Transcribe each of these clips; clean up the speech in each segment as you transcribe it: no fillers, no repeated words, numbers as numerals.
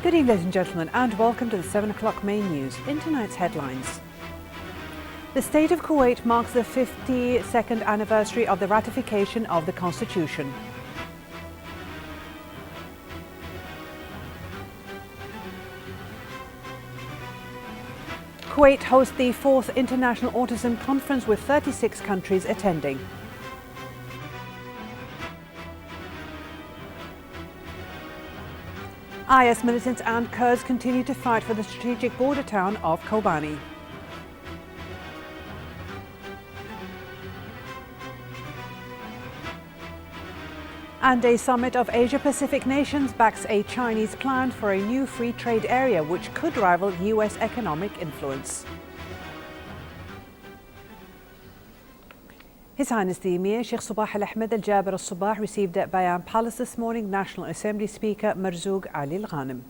Good evening, ladies and gentlemen, and welcome to the 7 o'clock main news. In tonight's headlines. The State of Kuwait marks the 52nd anniversary of the ratification of the Constitution. Kuwait hosts the 4th International Autism Conference with 36 countries attending. IS militants and Kurds continue to fight for the strategic border town of Kobani. And a summit of Asia-Pacific nations backs a Chinese plan for a new free trade area which could rival US economic influence. His Highness the Emir Sheikh Sabah Al Ahmed Al Jaber Al Sabah received at Bayan Palace this morning National Assembly Speaker Marzouk Ali Al Ghanem.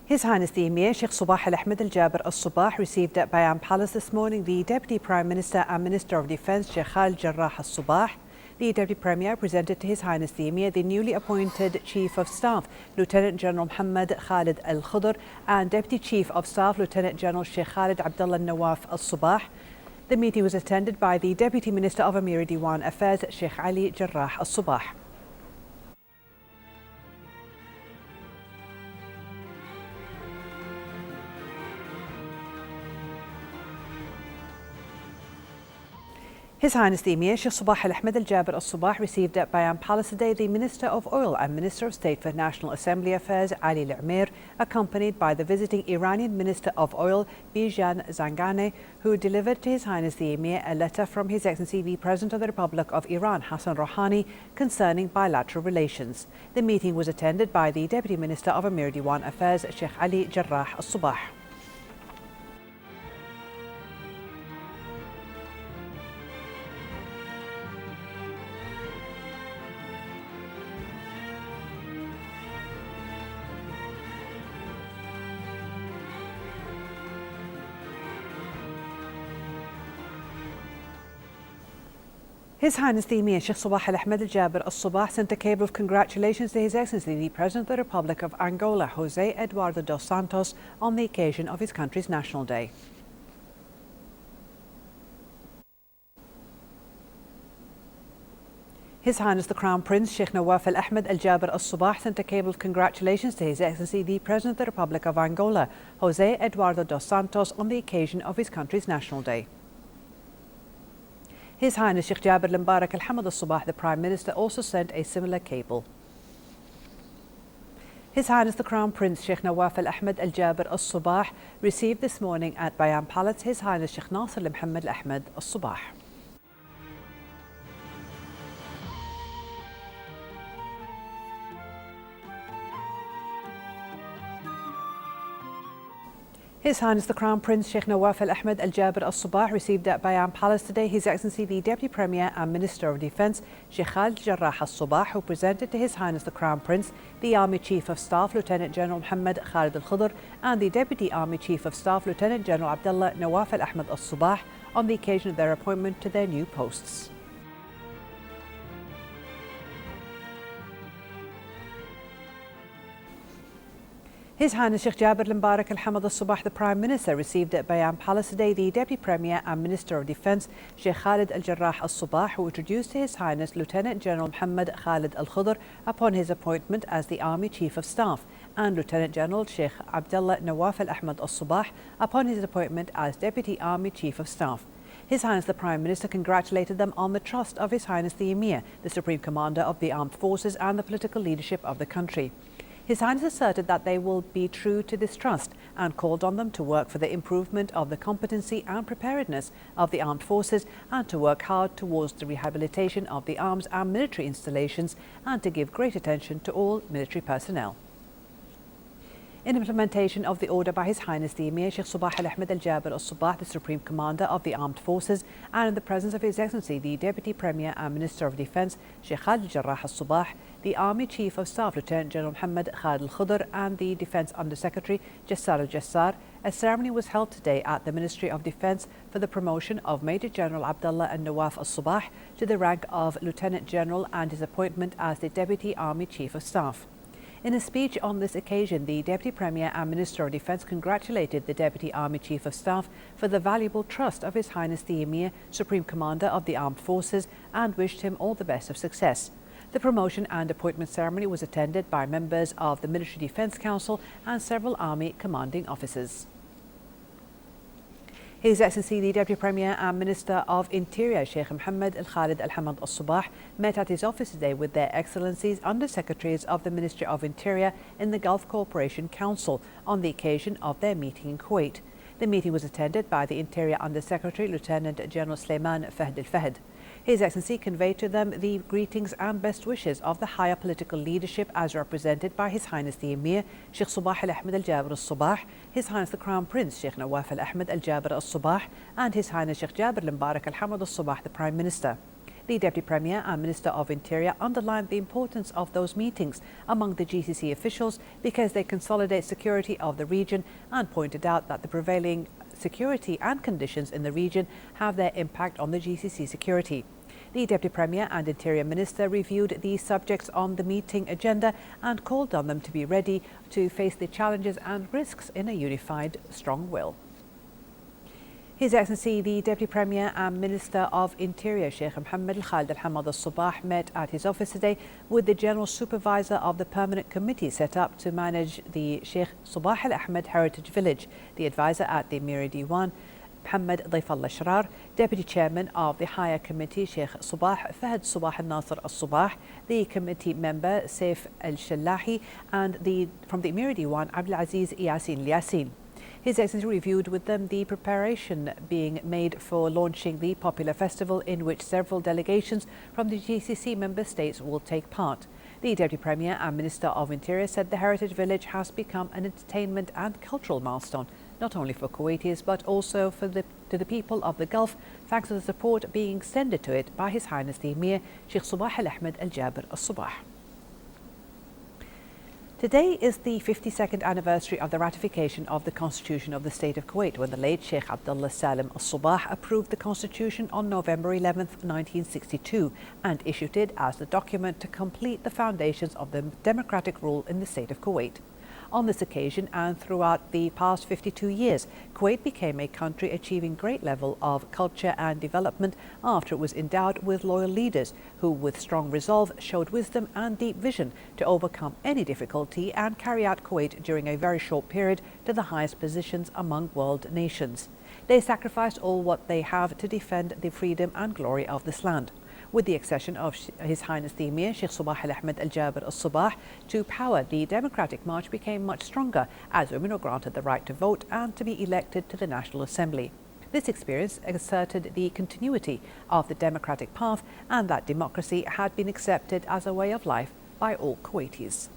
His Highness the Emir Sheikh Sabah Al Ahmed Al Jaber Al Sabah received at Bayan Palace this morning the Deputy Prime Minister and Minister of Defence Sheikh Khalid Jarrah Al Sabah. The Deputy Premier presented to His Highness the Emir the newly appointed Chief of Staff Lieutenant General Muhammad Khalid Al Khudr and Deputy Chief of Staff Lieutenant General Sheikh Khalid Abdullah Nawaf Al Sabah. The meeting was attended by the Deputy Minister of Amir Diwan Affairs Sheikh Ali Jarrah Al Sabah. His Highness the Emir Sheikh Sabah Al Ahmed Al Jaber Al Sabah received at Bayan Palace today the Minister of Oil and Minister of State for National Assembly Affairs Ali Al Amir, accompanied by the visiting Iranian Minister of Oil Bijan Zangane, who delivered to His Highness the Emir a letter from His Excellency the President of the Republic of Iran Hassan Rouhani concerning bilateral relations. The meeting was attended by the Deputy Minister of Amir Diwan Affairs Sheikh Ali Jarrah Al Sabah. His Highness the Emir Sheikh Sabah Al Ahmed Al Jaber Al Sabah sent a cable of congratulations to His Excellency the President of the Republic of Angola, José Eduardo dos Santos, on the occasion of his country's National Day. His Highness the Crown Prince Sheikh Nawaf Al Ahmed Al Jaber Al Sabah sent a cable of congratulations to His Excellency the President of the Republic of Angola, José Eduardo dos Santos, on the occasion of his country's National Day. His Highness Sheikh Jaber Al Mbarak Al Hamad Al Sabah, the Prime Minister, also sent a similar cable. His Highness the Crown Prince Sheikh Nawaf Al Ahmed Al Jaber Al Sabah received this morning at Bayan Palace His Highness Sheikh Nasser Al Mohammed Al Ahmed Al Sabah. His Highness the Crown Prince Sheikh Nawaf Al Ahmed Al Jaber Al Sabah received at Bayan Palace today His Excellency the Deputy Premier and Minister of Defence Sheikh Khalid Jarrah Al Sabah, who presented to His Highness the Crown Prince the Army Chief of Staff Lieutenant General Muhammad Khalid Al Khudr and the Deputy Army Chief of Staff Lieutenant General Abdullah Nawaf Al Ahmed Al Sabah on the occasion of their appointment to their new posts. His Highness Sheikh Jaber Al Mbarak Al Hamad Al Sabah, the Prime Minister, received at Bayan Palace today the Deputy Premier and Minister of Defence Sheikh Khalid Al Jarrah Al Sabah, who introduced to His Highness Lieutenant General Muhammad Khalid Al Khudr upon his appointment as the Army Chief of Staff, and Lieutenant General Sheikh Abdullah Nawaf Al Ahmed Al Sabah upon his appointment as Deputy Army Chief of Staff. His Highness the Prime Minister congratulated them on the trust of His Highness the Emir, the Supreme Commander of the Armed Forces and the political leadership of the country. His Highness asserted that they will be true to this trust and called on them to work for the improvement of the competency and preparedness of the armed forces and to work hard towards the rehabilitation of the arms and military installations and to give great attention to all military personnel. In implementation of the order by His Highness the Emir Sheikh Sabah Al-Ahmed Al-Jaber Al-Sabah, the Supreme Commander of the Armed Forces, and in the presence of His Excellency the Deputy Premier and Minister of Defence Sheikh Khalid Al-Jarrah Al-Sabah, the Army Chief of Staff Lieutenant General Mohammed Khalid Al-Khudr, and the Defence Under Secretary Jassar Al-Jassar, a ceremony was held today at the Ministry of Defence for the promotion of Major General Abdullah Al-Nawaf Al-Sabah to the rank of Lieutenant General and his appointment as the Deputy Army Chief of Staff. In a speech on this occasion, the Deputy Premier and Minister of Defence congratulated the Deputy Army Chief of Staff for the valuable trust of His Highness the Emir, Supreme Commander of the Armed Forces, and wished him all the best of success. The promotion and appointment ceremony was attended by members of the Military Defence Council and several Army commanding officers. His Excellency the Deputy Premier and Minister of Interior Sheikh Mohammed Al-Khalid Al-Hamad Al-Sabah met at his office today with their Excellencies Under Secretaries of the Ministry of Interior in the Gulf Cooperation Council on the occasion of their meeting in Kuwait. The meeting was attended by the Interior Under Secretary Lieutenant General Sulaiman Fahd Al-Fahd. His Excellency conveyed to them the greetings and best wishes of the higher political leadership as represented by His Highness the Emir Sheikh Sabah Al-Ahmed Al-Jaber Al-Sabah, His Highness the Crown Prince Sheikh Nawaf Al-Ahmed Al-Jaber Al-Sabah, and His Highness Sheikh Jaber Al-Mbarak Al-Hamad Al-Sabah, the Prime Minister. The Deputy Premier and Minister of Interior underlined the importance of those meetings among the GCC officials because they consolidate security of the region and pointed out that the prevailing security and conditions in the region have their impact on the GCC security. The Deputy Premier and Interior Minister reviewed the subjects on the meeting agenda and called on them to be ready to face the challenges and risks in a unified, strong will. His Excellency the Deputy Premier and Minister of Interior Sheikh Mohammed Khalid Al-Hamad Al-Sabah met at his office today with the General Supervisor of the Permanent Committee set up to manage the Sheikh Sabah Al-Ahmed Heritage Village, the advisor at the Emiri Diwan Mohammed Daif Al-Ashrar, Deputy Chairman of the Higher Committee Sheikh Sabah Fahd Sabah Al-Nasr Al-Sabah, the Committee Member Saif Al-Shallahi, and from the Emiri Diwan Abdul Aziz Yasin Yasin. His Excellency reviewed with them the preparation being made for launching the popular festival in which several delegations from the GCC member states will take part. The Deputy Premier and Minister of Interior said the Heritage Village has become an entertainment and cultural milestone, not only for Kuwaitis but also to the people of the Gulf, thanks to the support being extended to it by His Highness the Emir Sheikh Sabah Al-Ahmed Al-Jaber Al-Sabah. Today is the 52nd anniversary of the ratification of the Constitution of the State of Kuwait, when the late Sheikh Abdullah Salim Al-Sabah approved the Constitution on November 11, 1962, and issued it as the document to complete the foundations of the democratic rule in the State of Kuwait. On this occasion and throughout the past 52 years, Kuwait became a country achieving great level of culture and development after it was endowed with loyal leaders who, with strong resolve, showed wisdom and deep vision to overcome any difficulty and carry out Kuwait during a very short period to the highest positions among world nations. They sacrificed all what they have to defend the freedom and glory of this land. With the accession of His Highness the Emir Sheikh Sabah Al-Ahmed Al-Jaber Al-Sabah to power, the democratic march became much stronger as women were granted the right to vote and to be elected to the National Assembly. This experience asserted the continuity of the democratic path and that democracy had been accepted as a way of life by all Kuwaitis.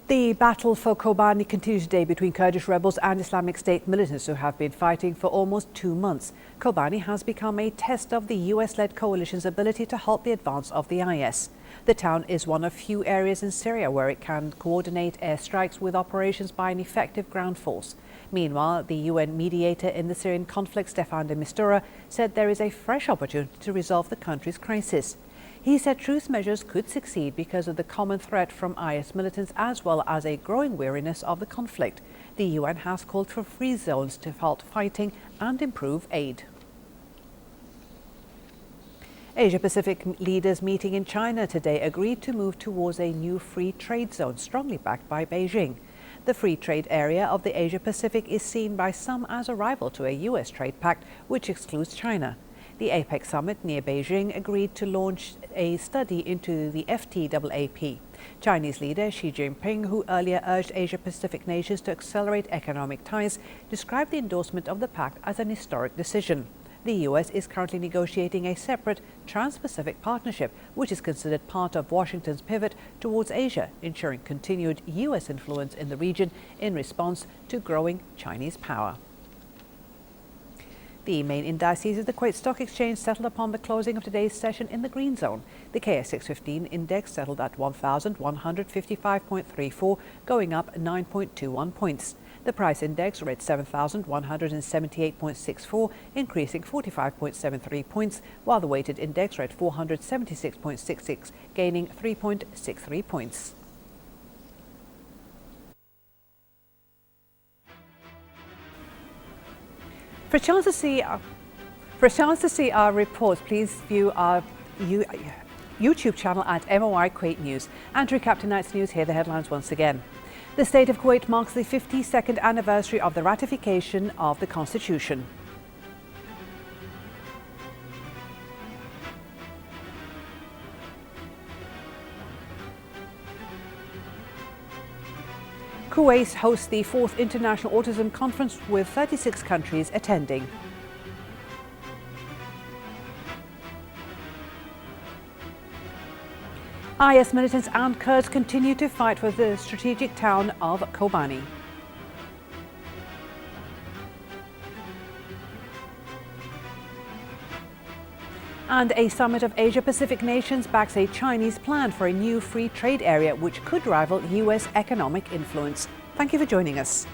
The battle for Kobani continues today between Kurdish rebels and Islamic State militants who have been fighting for almost 2 months. Kobani has become a test of the US-led coalition's ability to halt the advance of the IS. The town is one of few areas in Syria where it can coordinate airstrikes with operations by an effective ground force. Meanwhile, the UN mediator in the Syrian conflict, Staffan de Mistura, said there is a fresh opportunity to resolve the country's crisis. He said truce measures could succeed because of the common threat from IS militants as well as a growing weariness of the conflict. The UN has called for free zones to halt fighting and improve aid. Asia-Pacific leaders meeting in China today agreed to move towards a new free trade zone strongly backed by Beijing. The free trade area of the Asia-Pacific is seen by some as a rival to a US trade pact which excludes China. The APEC summit near Beijing agreed to launch a study into the FTAAP. Chinese leader Xi Jinping, who earlier urged Asia-Pacific nations to accelerate economic ties, described the endorsement of the pact as an historic decision. The US is currently negotiating a separate Trans-Pacific partnership, which is considered part of Washington's pivot towards Asia, ensuring continued US influence in the region in response to growing Chinese power. The main indices of the Kuwait Stock Exchange settled upon the closing of today's session in the green zone. The KS615 index settled at 1,155.34, going up 9.21 points. The price index read 7,178.64, increasing 45.73 points, while the weighted index read 476.66, gaining 3.63 points. For a chance to see our reports, please view our YouTube channel at MOI Kuwait News. And to recap tonight's news, here are the headlines once again. The State of Kuwait marks the 52nd anniversary of the ratification of the Constitution. Kuwait hosts the 4th International Autism Conference with 36 countries attending. IS militants and Kurds continue to fight for the strategic town of Kobani. And a summit of Asia-Pacific nations backs a Chinese plan for a new free trade area which could rival US economic influence. Thank you for joining us.